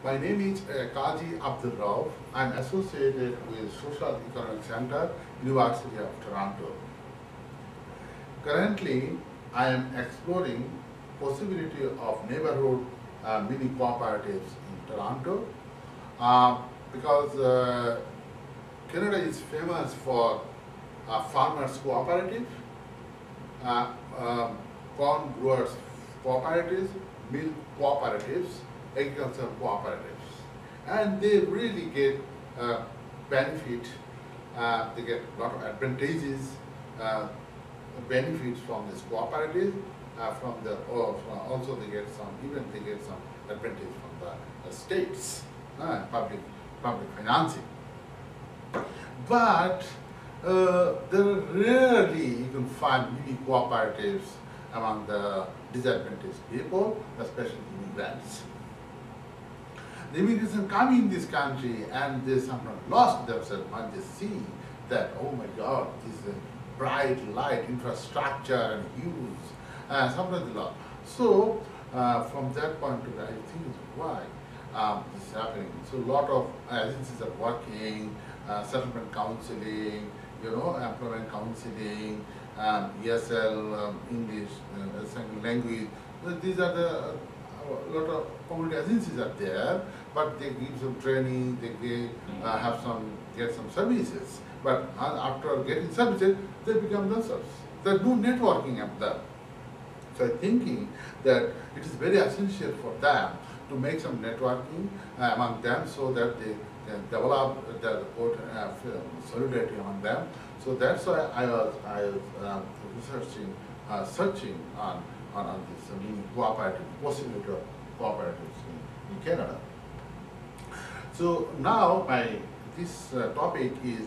My name is Kazi Rouf. I am associated with Social Economic Center, University of Toronto. Currently, I am exploring possibility of neighborhood mini cooperatives in Toronto because Canada is famous for farmers cooperative, uh, um, corn growers cooperatives, milk cooperatives, agricultural cooperatives, and they really get benefit. They get a lot of advantages, benefits from this cooperative. Also they get some advantage from the states, public financing. But there are rarely you can find mini cooperatives among the disadvantaged people, especially immigrants. The immigrants come in this country and they sometimes lost themselves when they see that, oh my God, this bright light infrastructure and huge, sometimes they lost. So from that point of view, I think is why this is happening. So a lot of agencies are working, settlement counseling, employment counseling, ESL, English, second language. These are the a lot of community agencies are there, but they give some training, they get some services. But after getting services, they become themselves. There's no networking of them. So I'm thinking that it is very essential for them to make some networking among them so that they can develop the solidarity among them. So that's why I was searching on this mini cooperative, possibility of cooperatives in Canada. So now this topic is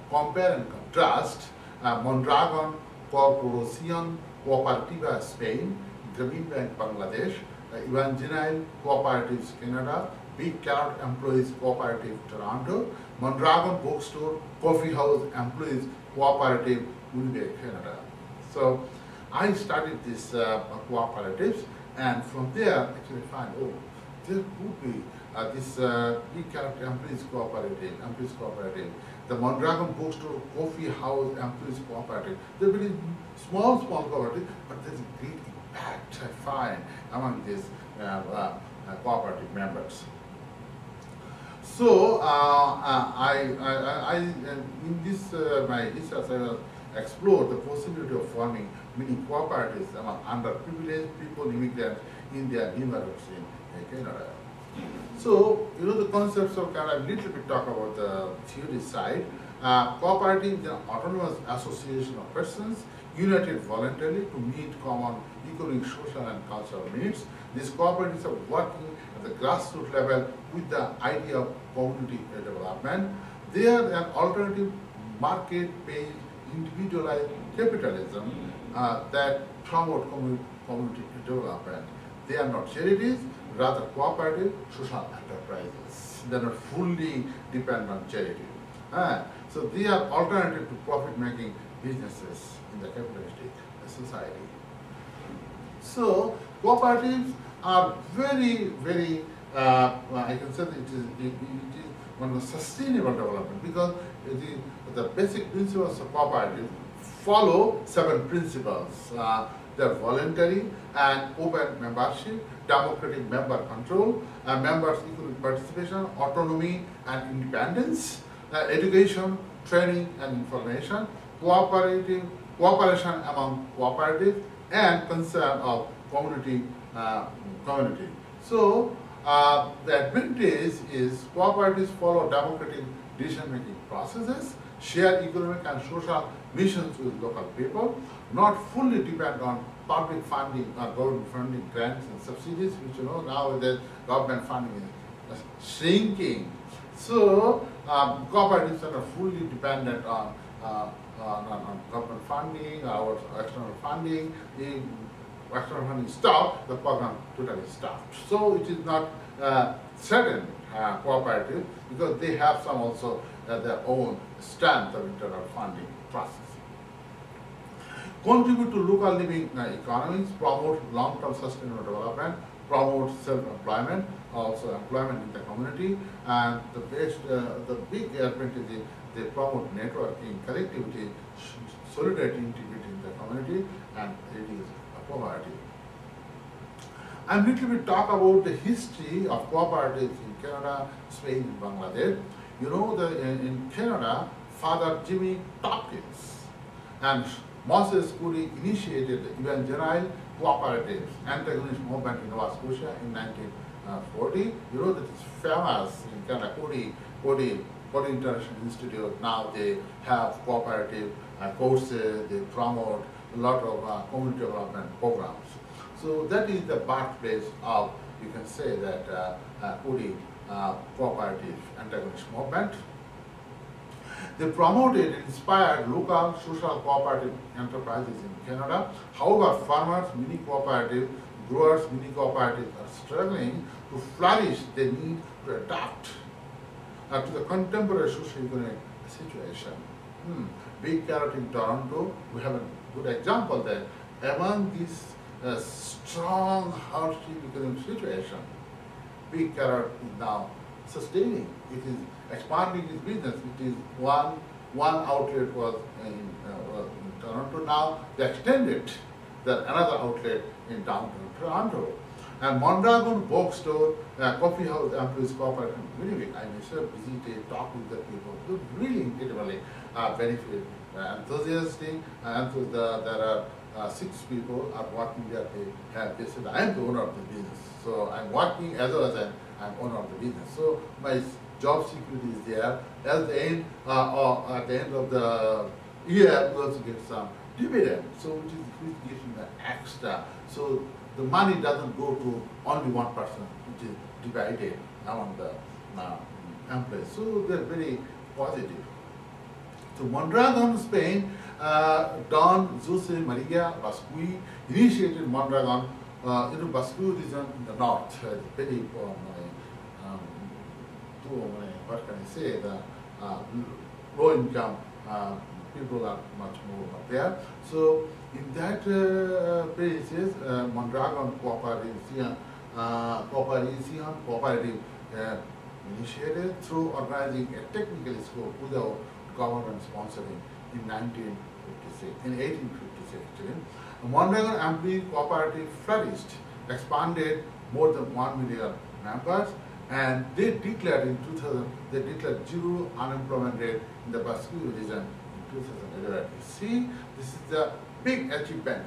compare and contrast Mondragon Corporación Cooperativa Spain, Grameen Bank Bangladesh, Evangeline Cooperatives Canada, Big Carrot Employees Cooperative Toronto, Mondragon Bookstore Coffee House Employees Cooperative Winnipeg, Canada. So I studied these cooperatives, and from there actually find, oh, there could be this Big Carrot Employees Cooperative, the Mondragon Bookstore Coffee House Employees Cooperative. They're very small cooperatives, but there's a great impact I find among these cooperative members. So in this my research I will explore the possibility of forming mini cooperatives among underprivileged people, immigrants in their neighborhoods in Canada. So the concepts of Canada. A little bit talk about the theory side. Cooperative is an autonomous association of persons united voluntarily to meet common economic, social, and cultural needs. These cooperatives are working at the grassroots level with the idea of community development. They are an alternative market-based, individualized capitalism that promote community development. They are not charities, rather cooperative social enterprises. They are not fully dependent on charity. So they are alternative to profit-making businesses in the capitalistic society. So cooperatives are very, very, I can say that it is one of the sustainable development, because the basic principles of cooperative follow 7 principles. They are voluntary and open membership, democratic member control, members' equal participation, autonomy and independence, education, training and information, cooperation among cooperatives, and concern of community. So the advantage is cooperatives follow democratic decision-making processes, share economic and social missions with local people, not fully depend on public funding or government funding, grants and subsidies, which nowadays government funding is shrinking. So cooperatives are not fully dependent on government funding or external funding. The external funding stopped, the program totally stopped. So it is not certain cooperative, because they have some also their own strength of internal funding process. contribute to local living economies, promote long-term sustainable development, promote self-employment, also employment in the community, and the big advantage is they promote networking, connectivity, solidarity, integrity in the community, and reduce poverty. I'm little bit talk about the history of cooperatives in Canada, Spain, and Bangladesh. You know, in Canada, Father Jimmy Tompkins and Moses Cooley initiated the evangelical cooperatives antagonist movement in Nova Scotia in 1940. You know that it's famous in Canada, Cooley International Institute. Now they have cooperative courses, they promote a lot of community development programs. So that is the birthplace of, you can say that, Cooley cooperative antagonist movement. They promoted and inspired local social cooperative enterprises in Canada. However, farmers, mini cooperatives, growers, mini cooperatives are struggling to flourish. They need to adapt to the contemporary socio-economic situation. Big Carrot in Toronto, we have a good example there. Among this strong, harsh economic situation, Big Carrot is now sustaining. It is expanding its business. It is one outlet was in Toronto. Now they extended another outlet in downtown Toronto. And Mondragon bookstore, coffee house employees cooperative really, I myself visited, talked with the people. They really incredibly benefit, enthusiastic, and so there are 6 people are working there. They said, I am the owner of the business. So I'm working as well as I'm owner of the business. So my job security is there. At the end of the year, we also get some dividend. So which gives me the extra. So the money doesn't go to only one person, which is divided among the employees. So they're very positive. So Mondragon, Spain, Don Jose Maria Bascui initiated Mondragon in the Basque region in the north. Very, what can I say, the low income people are much more there. So in that places, Mondragon cooperative initiated through organizing a technical school without government sponsoring in 1856 actually. Mondragon employee cooperative flourished, expanded more than 1 million members, and they declared in 2000, they declared 0 unemployment rate in the Basque region in 2011. You see, this is the big achievement